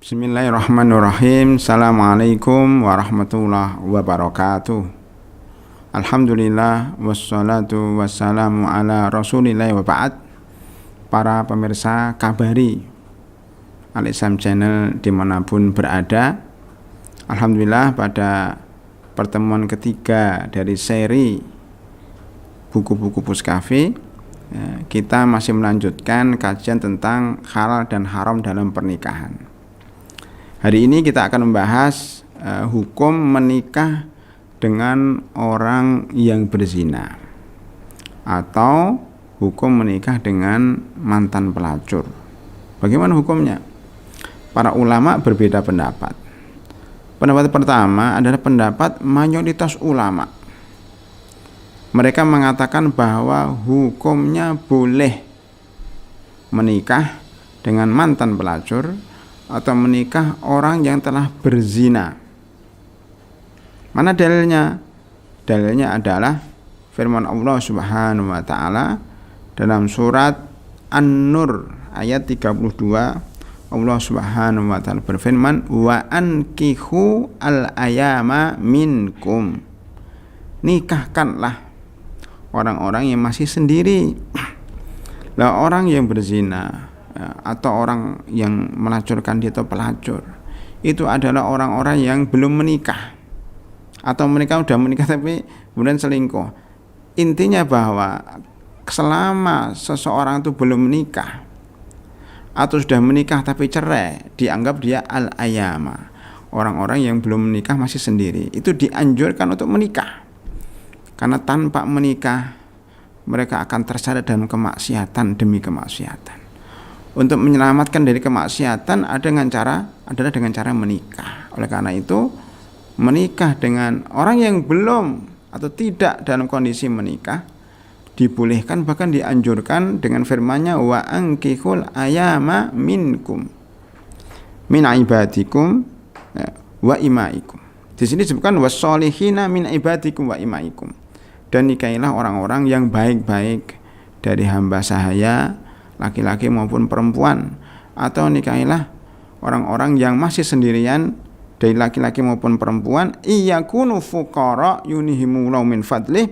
Bismillahirrahmanirrahim. Assalamualaikum warahmatullahi wabarakatuh. Alhamdulillah wassalatu wassalamu ala rasulillah wa ba'd. Para pemirsa Kabari Al-Islam Channel dimanapun berada, alhamdulillah pada pertemuan ketiga dari seri buku-buku Puskafi, kita masih melanjutkan kajian tentang halal dan haram dalam pernikahan. Hari ini kita akan membahas hukum menikah dengan orang yang berzina atau hukum menikah dengan mantan pelacur. Bagaimana hukumnya? Para ulama berbeda pendapat. Pendapat pertama adalah pendapat mayoritas ulama. Mereka mengatakan bahwa hukumnya boleh menikah dengan mantan pelacur atau menikah orang yang telah berzina. Mana dalilnya? Dalilnya adalah firman Allah Subhanahu wa taala dalam surat An-Nur ayat 32. Allah Subhanahu wa taala berfirman, "Wa ankihu al-ayama minkum." Nikahkanlah orang-orang yang masih sendiri. Lah orang yang berzina atau orang yang melacurkan dia atau pelacur itu adalah orang-orang yang belum menikah atau mereka sudah menikah tapi kemudian selingkuh. Intinya bahwa selama seseorang itu belum menikah atau sudah menikah tapi cerai, dianggap dia al-ayama, orang-orang yang belum menikah masih sendiri. Itu dianjurkan untuk menikah, karena tanpa menikah mereka akan terseret dalam kemaksiatan demi kemaksiatan. Untuk menyelamatkan dari kemaksiatan adalah dengan cara menikah. Oleh karena itu, menikah dengan orang yang belum atau tidak dalam kondisi menikah dibolehkan, bahkan dianjurkan dengan firman-Nya, wa ankihul ayama minkum min ibadikum wa imaikum. Di sini disebutkan wassolihina min ibadikum wa imaikum. Dan nikahilah orang-orang yang baik-baik dari hamba sahaya, laki-laki maupun perempuan, atau nikahilah orang-orang yang masih sendirian dari laki-laki maupun perempuan, iyakunu fuqara yunihimullahu min fadlih.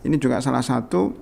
Ini juga salah satu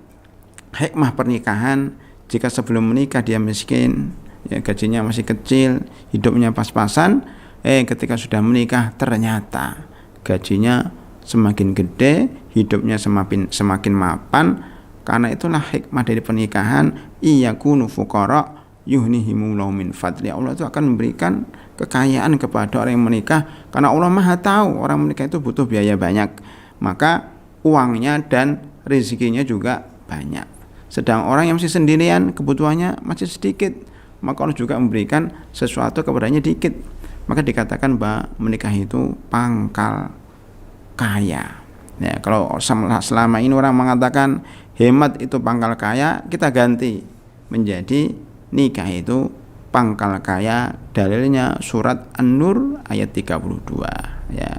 hikmah pernikahan. Jika sebelum menikah dia miskin, ya gajinya masih kecil, hidupnya pas-pasan, ketika sudah menikah ternyata gajinya semakin gede, hidupnya semakin mapan. Karena itulah hikmah dari pernikahan, iyakunu fuqara yuhnihimullahu min fadli. Allah itu akan memberikan kekayaan kepada orang yang menikah, karena Allah Maha tahu orang menikah itu butuh biaya banyak, maka uangnya dan rezekinya juga banyak. Sedang orang yang masih sendirian, kebutuhannya masih sedikit, maka Allah juga memberikan sesuatu kepadanya dikit. Maka dikatakan bahwa menikah itu pangkal kaya. Ya, kalau selama ini orang mengatakan hemat itu pangkal kaya, kita ganti menjadi nikah itu pangkal kaya. Dalilnya surat An-Nur ayat 32. Ya.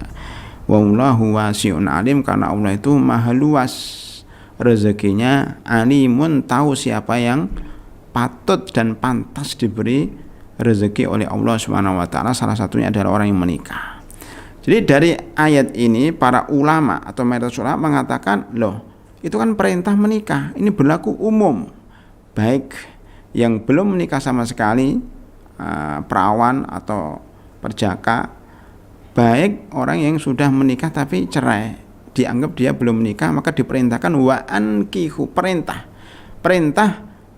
Wallahu wasi'un alim, karena Allah itu maha luas rezekinya, alimun, tahu siapa yang patut dan pantas diberi rezeki oleh Allah Subhanahu wa taala. Salah satunya adalah orang yang menikah. Jadi dari ayat ini para ulama atau mayoritas ulama mengatakan, loh, itu kan perintah menikah, ini berlaku umum, baik yang belum menikah sama sekali, perawan atau perjaka, baik orang yang sudah menikah tapi cerai, dianggap dia belum menikah, maka diperintahkan wa ankihu, perintah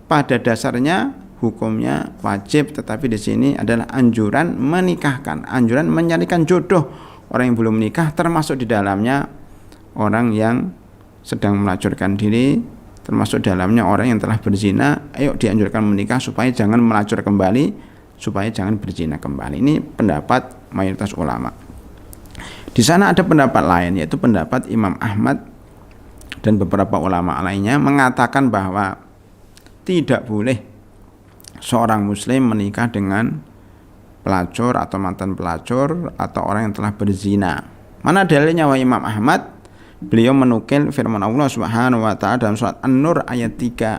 pada dasarnya hukumnya wajib, tetapi di sini adalah anjuran menikahkan, anjuran mencarikan jodoh orang yang belum menikah, termasuk di dalamnya orang yang sedang melacurkan diri, termasuk dalamnya orang yang telah berzina. Ayo dianjurkan menikah supaya jangan melacur kembali, supaya jangan berzina kembali. Ini pendapat mayoritas ulama. Di sana ada pendapat lain, yaitu pendapat Imam Ahmad dan beberapa ulama lainnya mengatakan bahwa tidak boleh seorang muslim menikah dengan pelacur atau mantan pelacur atau orang yang telah berzina. Mana dalilnya wahai Imam Ahmad? Beliau menukil firman Allah Subhanahu wa taala dalam surat An-Nur ayat 3.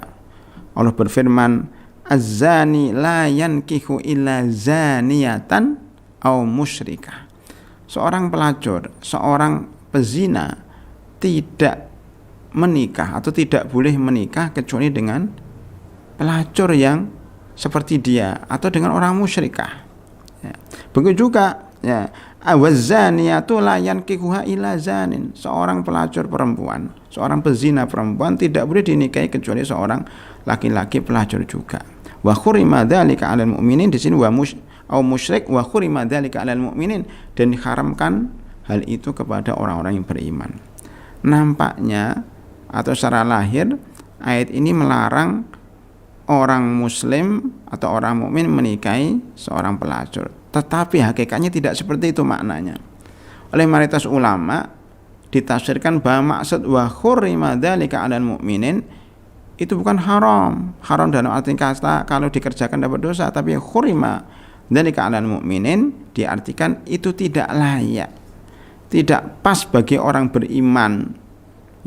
Allah berfirman, "Az-zani la yankihu illa zaniyatan au musyrikah. Seorang pelacur, seorang pezina tidak menikah atau tidak boleh menikah kecuali dengan pelacur yang seperti dia atau dengan orang musyrikah. Ya. Begitu juga ya, awazaniyatu la yankihuha illa zanin. Seorang pelacur perempuan, seorang pezina perempuan tidak boleh dinikahi kecuali seorang laki-laki pelacur juga. Wa khurima dzalika 'alal mu'minin, di sini wa musyrik wa khurima dzalika 'alal mu'minin, dan diharamkan hal itu kepada orang-orang yang beriman. Nampaknya atau secara lahir ayat ini melarang orang muslim atau orang mukmin menikahi seorang pelacur. Tetapi hakikatnya tidak seperti itu maknanya. Oleh mayoritas ulama ditafsirkan bahwa maksud wa khurima dzalika 'alal mu'minin itu bukan haram. Haram dalam arti kata kalau dikerjakan dapat dosa, tapi khurima dzalika 'alal mu'minin diartikan itu tidak layak, tidak pas bagi orang beriman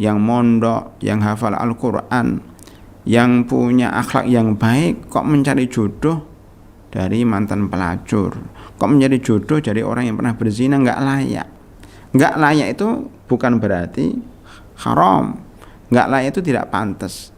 yang mondok, yang hafal Al-Qur'an, yang punya akhlak yang baik kok mencari jodoh dari mantan pelacur, kok mencari jodoh dari orang yang pernah berzina. Nggak layak. Nggak layak itu bukan berarti haram. Nggak layak itu tidak pantas.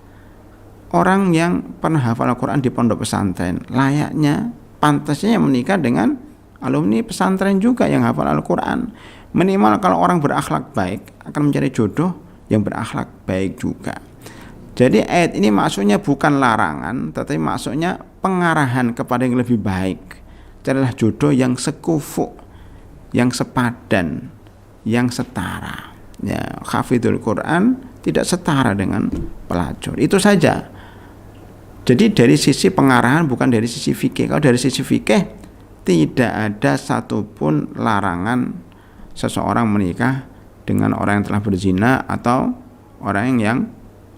Orang yang pernah hafal Al-Quran di pondok pesantren, layaknya, pantasnya menikah dengan alumni pesantren juga yang hafal Al-Quran. Minimal kalau orang berakhlak baik akan mencari jodoh yang berakhlak baik juga. Jadi ayat ini maksudnya bukan larangan, tetapi maksudnya pengarahan kepada yang lebih baik. Carilah jodoh yang sekufu, yang sepadan, yang setara. Ya, hafidhul Quran tidak setara dengan pelacur. Itu saja. Jadi dari sisi pengarahan, bukan dari sisi fikih. Kalau dari sisi fikih tidak ada satupun larangan seseorang menikah dengan orang yang telah berzina atau orang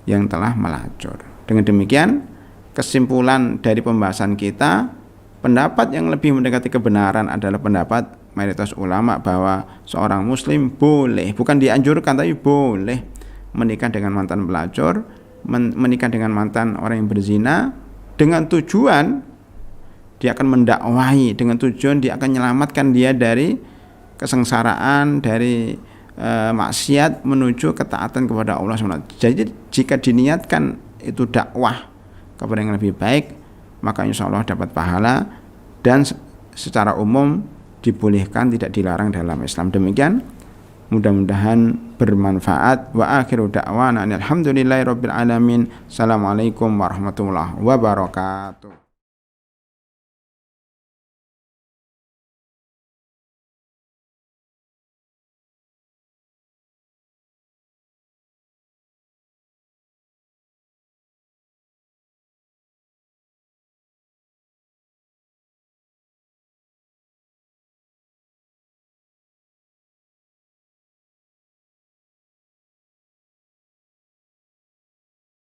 yang telah melacur. Dengan demikian, kesimpulan dari pembahasan kita, pendapat yang lebih mendekati kebenaran adalah pendapat mayoritas ulama bahwa seorang muslim boleh, bukan dianjurkan tapi boleh menikah dengan mantan pelacur, menikah dengan mantan orang yang berzina, dengan tujuan dia akan mendakwahi, dengan tujuan dia akan menyelamatkan dia dari kesengsaraan, dari maksiat menuju ketaatan kepada Allah SWT. Jadi jika diniatkan itu dakwah kepada yang lebih baik, maka insya Allah dapat pahala dan secara umum dibolehkan, tidak dilarang dalam Islam. Demikian, mudah-mudahan bermanfaat. Wa akhiru da'wana alhamdulillahirabbil alamin. Assalamualaikum warahmatullahi wabarakatuh.